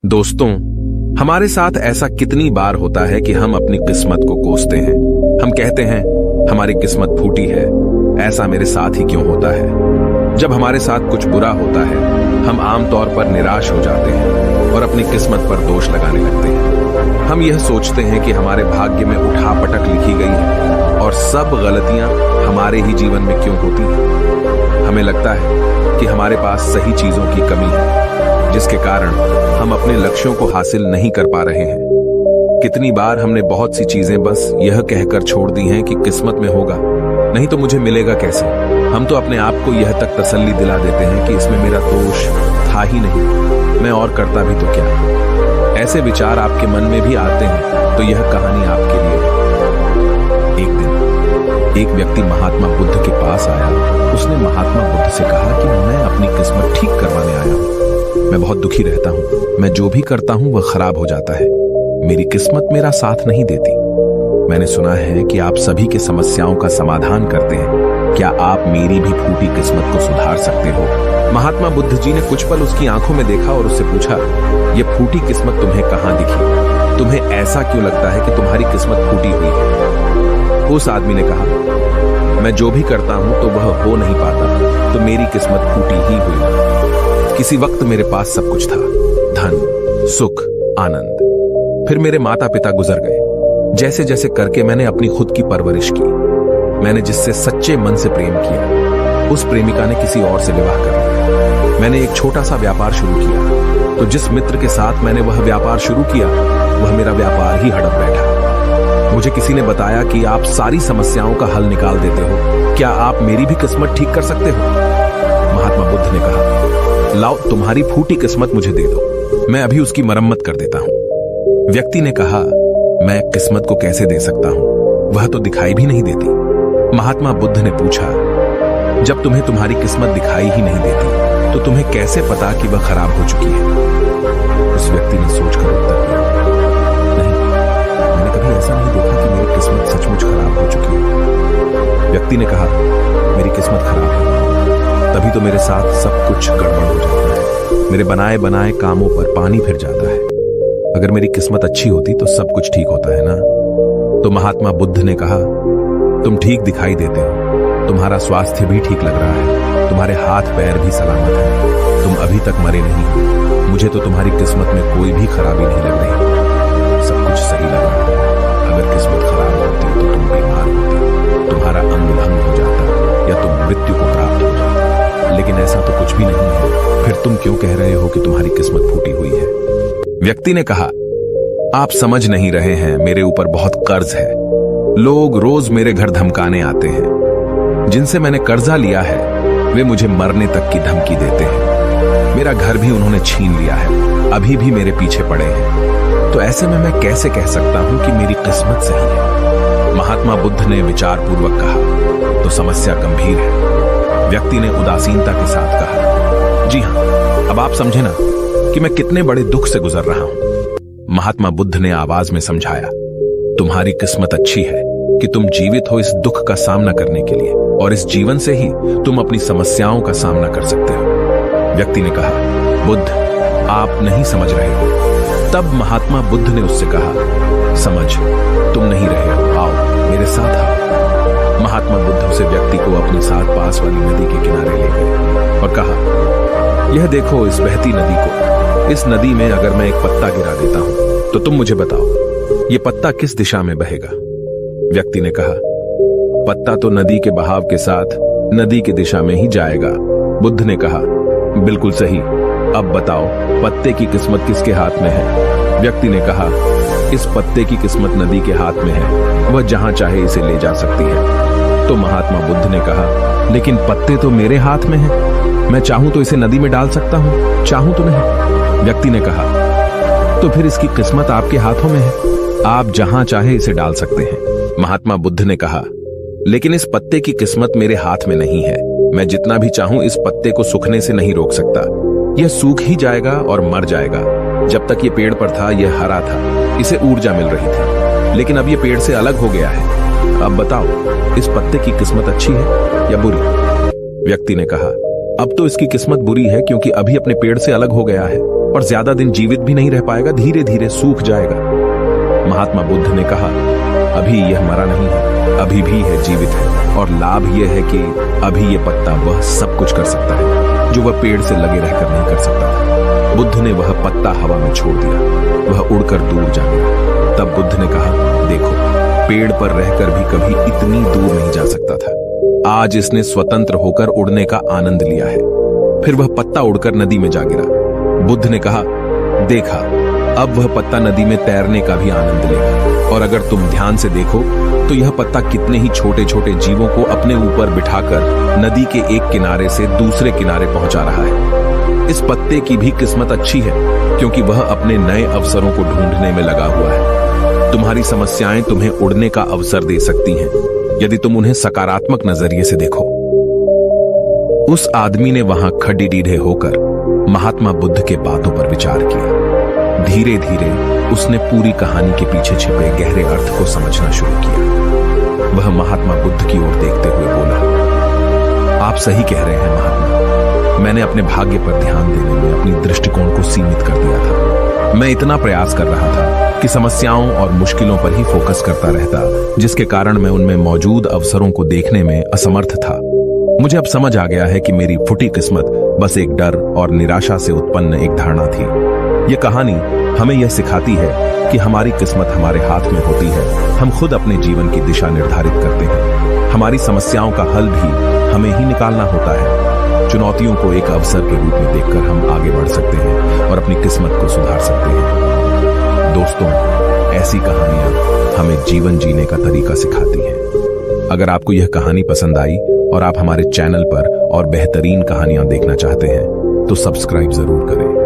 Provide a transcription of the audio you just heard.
दोस्तों, हमारे साथ ऐसा कितनी बार होता है कि हम अपनी किस्मत को कोसते हैं। हम कहते हैं हमारी किस्मत फूटी है, ऐसा मेरे साथ ही क्यों होता है। जब हमारे साथ कुछ बुरा होता है हम आमतौर पर निराश हो जाते हैं और अपनी किस्मत पर दोष लगाने लगते हैं। हम यह सोचते हैं कि हमारे भाग्य में उठापटक लिखी गई है और सब गलतियां हमारे ही जीवन में क्यों होती हैं। हमें लगता है कि हमारे पास सही चीजों की कमी है, जिसके कारण हम अपने लक्ष्यों को हासिल नहीं कर पा रहे हैं। कितनी बार हमने बहुत सी चीजें बस यह कहकर छोड़ दी हैं कि किस्मत में होगा, नहीं तो मुझे मिलेगा कैसे। हम तो अपने आप को यह तक तसल्ली दिला देते हैं कि इसमें मेरा दोष था ही नहीं, मैं और करता भी तो क्या। ऐसे विचार आपके मन में भी आते हैं तो यह कहानी आपके लिए है। एक दिन एक व्यक्ति महात्मा बुद्ध के पास आया। उसने महात्मा बुद्ध से कहा कि मैं अपनी किस्मत ठीक करवाने आया हूं। मैं बहुत दुखी रहता हूं, मैं जो भी करता हूं वह खराब हो जाता है, मेरी किस्मत मेरा साथ नहीं देती। मैंने सुना है कि आप सभी के समस्याओं का समाधान करते हैं, क्या आप मेरी भी फूटी किस्मत को सुधार सकते हो। महात्मा बुद्ध जी ने कुछ पल उसकी आंखों में देखा और उससे पूछा, यह फूटी किस्मत तुम्हें कहां दिखी? तुम्हें ऐसा क्यों लगता है कि तुम्हारी किस्मत फूटी हुई है? उस आदमी ने कहा, मैं जो भी करता हूं तो वह हो नहीं पाता, तो मेरी किस्मत फूटी ही हुई है। किसी वक्त मेरे पास सब कुछ था, धन, सुख, आनंद। फिर मेरे माता पिता गुजर गए। जैसे जैसे करके मैंने अपनी खुद की परवरिश की। मैंने जिससे सच्चे मन से प्रेम किया, उस प्रेमिका ने किसी और से विवाह कर लिया। मैंने एक छोटा सा व्यापार शुरू किया, तो जिस मित्र के साथ मैंने वह व्यापार शुरू किया वह मेरा व्यापार ही हड़प बैठा। मुझे किसी ने बताया कि आप सारी समस्याओं का हल निकाल देते हो, क्या आप मेरी भी किस्मत ठीक कर सकते हो? महात्मा बुद्ध ने कहा, लाओ तुम्हारी फूटी किस्मत मुझे दे दो, मैं अभी उसकी मरम्मत कर देता हूं। व्यक्ति ने कहा, मैं किस्मत को कैसे दे सकता हूं, वह तो दिखाई भी नहीं देती। महात्मा बुद्ध ने पूछा, जब तुम्हें तुम्हारी किस्मत दिखाई ही नहीं देती तो तुम्हें कैसे पता कि वह खराब हो चुकी है? उस व्यक्ति ने सोचकर उत्तर दिया, नहीं, मैंने कभी ऐसा नहीं देखा कि मेरी किस्मत सचमुच खराब हो चुकी है। व्यक्ति ने कहा, मेरी किस्मत खराब है तभी तो मेरे साथ सब कुछ गड़बड़ हो जाता है, मेरे बनाए बनाए कामों पर पानी फिर जाता है। अगर मेरी किस्मत अच्छी होती तो सब कुछ ठीक होता है ना। तो महात्मा बुद्ध ने कहा, तुम ठीक दिखाई देते हो, तुम्हारा स्वास्थ्य भी ठीक लग रहा है, तुम्हारे हाथ पैर भी सलामत है, तुम अभी तक मरे नहीं हो। मुझे तो तुम्हारी किस्मत में कोई भी खराबी नहीं लग रही, सब कुछ सही लग रहा है। अगर किस्मत खराब होती तो तुम बीमार होती, तुम्हारा अंग भंग हो जाता या तुम मृत्यु को प्राप्त हो जाता, लेकिन ऐसा तो कुछ भी नहीं है। फिर तुम क्यों कह रहे हो कि तुम्हारी किस्मत फूटी हुई है? व्यक्ति ने कहा, आप समझ नहीं रहे हैं, मेरे ऊपर बहुत कर्ज है। लोग रोज मेरे घर धमकाने आते हैं। जिनसे मैंने कर्जा लिया है वे मुझे मरने तक की धमकी देते हैं। मेरा घर भी उन्होंने छीन लिया है, अभी भी मेरे पीछे पड़े हैं। तो ऐसे में मैं कैसे कह सकता हूं कि मेरी किस्मत सही है? महात्मा बुद्ध ने विचार पूर्वक कहा, तो समस्या गंभीर है। व्यक्ति ने उदासीनता के साथ कहा, जी हां, अब आप समझे ना कि मैं कितने बड़े दुख से गुजर रहा हूं। महात्मा बुद्ध ने आवाज में समझाया, तुम्हारी किस्मत अच्छी है कि तुम जीवित हो इस दुख का सामना करने के लिए, और इस जीवन से ही तुम अपनी समस्याओं का सामना कर सकते हो। व्यक्ति ने कहा, बुद्ध, आप नहीं समझ रहे हो। तब महात्मा बुद्ध ने उससे कहा, समझ तुम नहीं रहे हो, आओ मेरे साथ आओ। महात्मा बुद्ध उसे व्यक्ति को अपने साथ पास वाली नदी के किनारे ले गए और कहा, यह देखो इस बहती नदी को, इस नदी में अगर मैं एक पत्ता गिरा देता हूं तो तुम मुझे बताओ, यह पत्ता किस दिशा में बहेगा? व्यक्ति ने कहा, पत्ता तो नदी के बहाव के साथ नदी की दिशा में ही जाएगा। बुद्ध ने कहा, बिल्कुल सही, अब बताओ पत्ते की किस्मत किसके हाथ में है? व्यक्ति ने कहा, इस पत्ते की किस्मत नदी के हाथ में है, वह जहां चाहे इसे ले जा सकती है। तो महात्मा बुद्ध ने कहा, लेकिन पत्ते तो मेरे हाथ में है, मैं चाहूं तो इसे नदी में डाल सकता हूं, चाहूं तो नहीं। व्यक्ति ने कहा, तो फिर इसकी किस्मत आपके हाथों में है, आप जहां चाहे इसे डाल सकते हैं। महात्मा बुद्ध ने कहा, लेकिन इस पत्ते की किस्मत मेरे हाथ में नहीं है, मैं जितना भी चाहूं इस पत्ते को सूखने से नहीं रोक सकता, यह सूख ही जाएगा और मर जाएगा। जब तक ये पेड़ पर था यह हरा था, इसे ऊर्जा मिल रही थी, लेकिन अब यह पेड़ से अलग हो गया है। अब बताओ इस पत्ते की किस्मत अच्छी है या बुरी? व्यक्ति ने कहा, अब तो इसकी किस्मत बुरी है क्योंकि अभी अपने पेड़ से अलग हो गया है। और ज्यादा दिन जीवित भी नहीं रह पाएगा, धीरे धीरे सूख जाएगा। महात्मा बुद्ध ने कहा, अभी यह मरा नहीं है, अभी भी है, जीवित है, और लाभ यह है कि अभी यह पत्ता वह सब कुछ कर सकता है जो वह पेड़ से लगे रहकर नहीं कर सकता था। बुद्ध ने वह पत्ता हवा में छोड़ दिया, वह उड़कर दूर जा गया। तब बुद्ध ने कहा, देखो, पेड़ पर रहकर भी कभी इतनी दूर नहीं जा सकता था। आज इसने स्वतंत्र होकर उड़ने का आनंद लिया है। फिर वह पत्ता उड़कर नदी में जा गिरा। बुद्ध ने कहा, देखा, अब वह पत्ता नदी में तैरने का भी आनंद लेगा। और अगर तुम ध्यान से देखो तो यह पत्ता कितने ही छोटे छोटे जीवों को अपने ऊपर बिठाकर नदी के एक किनारे से दूसरे किनारे पहुंचा रहा है। इस पत्ते की भी किस्मत अच्छी है, क्योंकि वह अपने नए अवसरों को ढूंढने में लगा हुआ है। तुम्हारी समस्याएं तुम्हें उड़ने का अवसर दे सकती हैं, यदि तुम उन्हें सकारात्मक नजरिए से देखो। उस आदमी ने वहां खड़ीडीढ़े होकर महात्मा बुद्ध के बातों पर विचार किया। धीरे धीरे उसने पूरी कहानी के पीछे छिपे गहरे अर्थ को समझना शुरू किया। वह महात्मा बुद्ध की ओर देखते हुए बोला, आप सही कह रहे हैं महात्मा, मैंने अपने भाग्य पर ध्यान देने में अपनी दृष्टिकोण को सीमित कर दिया था। मैं इतना प्रयास कर रहा था कि समस्याओं और मुश्किलों पर ही फोकस करता रहता, जिसके कारण मैं उनमें मौजूद अवसरों को देखने में असमर्थ था। मुझे अब समझ आ गया है कि मेरी फूटी किस्मत बस एक डर और निराशा से उत्पन्न एक धारणा थी। यह कहानी हमें यह सिखाती है कि हमारी किस्मत हमारे हाथ में होती है। हम खुद अपने जीवन की दिशा निर्धारित करते हैं। हमारी समस्याओं का हल भी हमें ही निकालना होता है। चुनौतियों को एक अवसर के रूप में देखकर हम आगे बढ़ सकते हैं और अपनी किस्मत को सुधार सकते हैं। दोस्तों, ऐसी कहानियां हमें जीवन जीने का तरीका सिखाती हैं। अगर आपको यह कहानी पसंद आई और आप हमारे चैनल पर और बेहतरीन कहानियां देखना चाहते हैं तो सब्सक्राइब जरूर करें।